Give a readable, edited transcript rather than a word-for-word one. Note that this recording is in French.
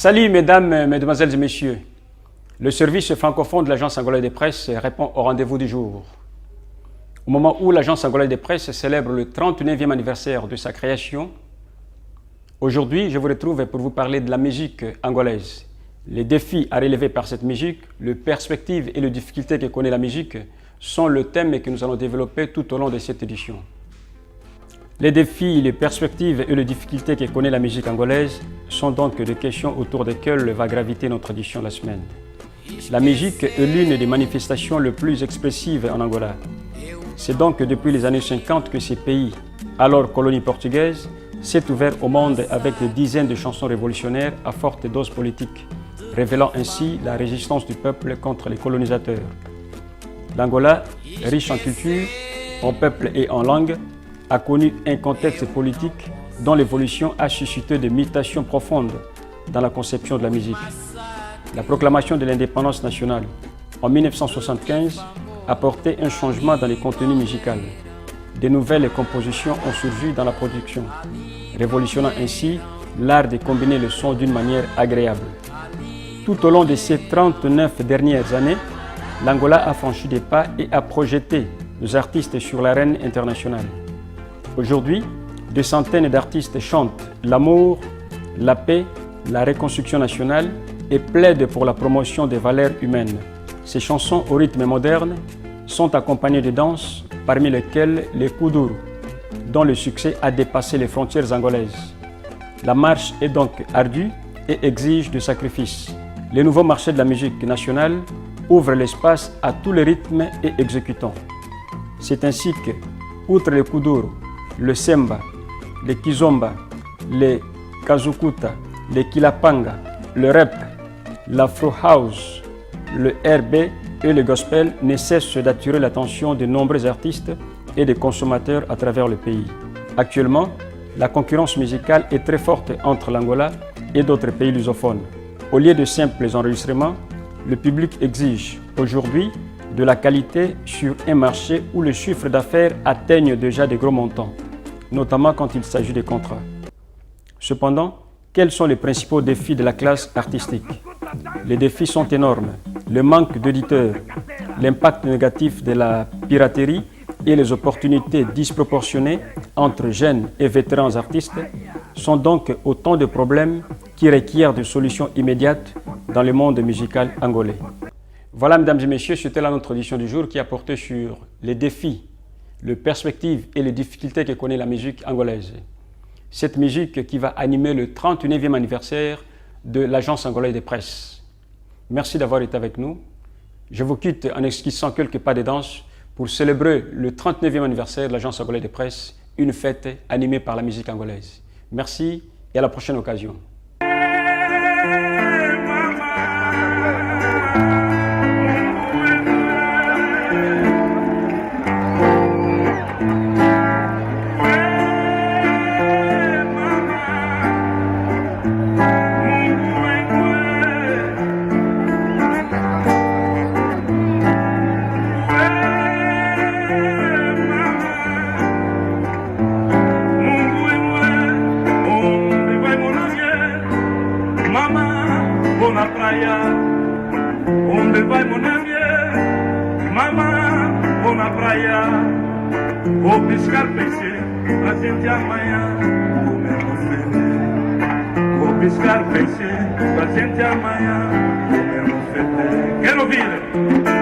Salut mesdames, mesdemoiselles et messieurs. Le service francophone de l'Agence angolaise de presse répond au rendez-vous du jour. Au moment où l'Agence angolaise de presse célèbre le 39e anniversaire de sa création, aujourd'hui je vous retrouve pour vous parler de la musique angolaise. Les défis à relever par cette musique, les perspectives et les difficultés que connaît la musique sont le thème que nous allons développer tout au long de cette édition. Les défis, les perspectives et les difficultés que connaît la musique angolaise sont donc des questions autour desquelles va graviter notre édition de la semaine. La musique est l'une des manifestations les plus expressives en Angola. C'est donc depuis les années 50 que ce pays, alors colonie portugaise, s'est ouvert au monde avec des dizaines de chansons révolutionnaires à forte dose politique, révélant ainsi la résistance du peuple contre les colonisateurs. L'Angola, riche en culture, en peuple et en langue, a connu un contexte politique dont l'évolution a suscité des mutations profondes dans la conception de la musique. La proclamation de l'indépendance nationale en 1975 a apporté un changement dans les contenus musicaux. De nouvelles compositions ont surgi dans la production, révolutionnant ainsi l'art de combiner le son d'une manière agréable. Tout au long de ces 39 dernières années, l'Angola a franchi des pas et a projeté nos artistes sur l'arène internationale. Aujourd'hui, des centaines d'artistes chantent l'amour, la paix, la reconstruction nationale et plaident pour la promotion des valeurs humaines. Ces chansons au rythme moderne sont accompagnées de danses, parmi lesquelles les kuduro, dont le succès a dépassé les frontières angolaises. La marche est donc ardue et exige du sacrifice. Le nouveau marché de la musique nationale ouvre l'espace à tous les rythmes et exécutants. C'est ainsi que, outre les kuduro, le semba, le kizomba, le kazukuta, le kilapanga, le rap, l'afro house, le RB et le gospel ne cessent d'attirer l'attention de nombreux artistes et de consommateurs à travers le pays. Actuellement, la concurrence musicale est très forte entre l'Angola et d'autres pays lusophones. Au lieu de simples enregistrements, le public exige aujourd'hui de la qualité sur un marché où les chiffres d'affaires atteignent déjà de gros montants, notamment quand il s'agit de contrats. Cependant, quels sont les principaux défis de la classe artistique? Les défis sont énormes. Le manque d'éditeurs, l'impact négatif de la piraterie et les opportunités disproportionnées entre jeunes et vétérans artistes sont donc autant de problèmes qui requièrent des solutions immédiates dans le monde musical angolais. Voilà, mesdames et messieurs, c'était là notre édition du jour qui a porté sur les défis, les perspectives et les difficultés que connaît la musique angolaise. Cette musique qui va animer le 39e anniversaire de l'Agence angolaise de presse. Merci d'avoir été avec nous. Je vous quitte en esquissant quelques pas de danse pour célébrer le 39e anniversaire de l'Agence angolaise de presse, une fête animée par la musique angolaise. Merci et à la prochaine occasion. Onde vai mon amie, mamãe, vou na praia, vou pescar peixe pra gente amanhã comer no fete. Vou pescar peixe pra gente amanhã comer no fete. Quero ouvir?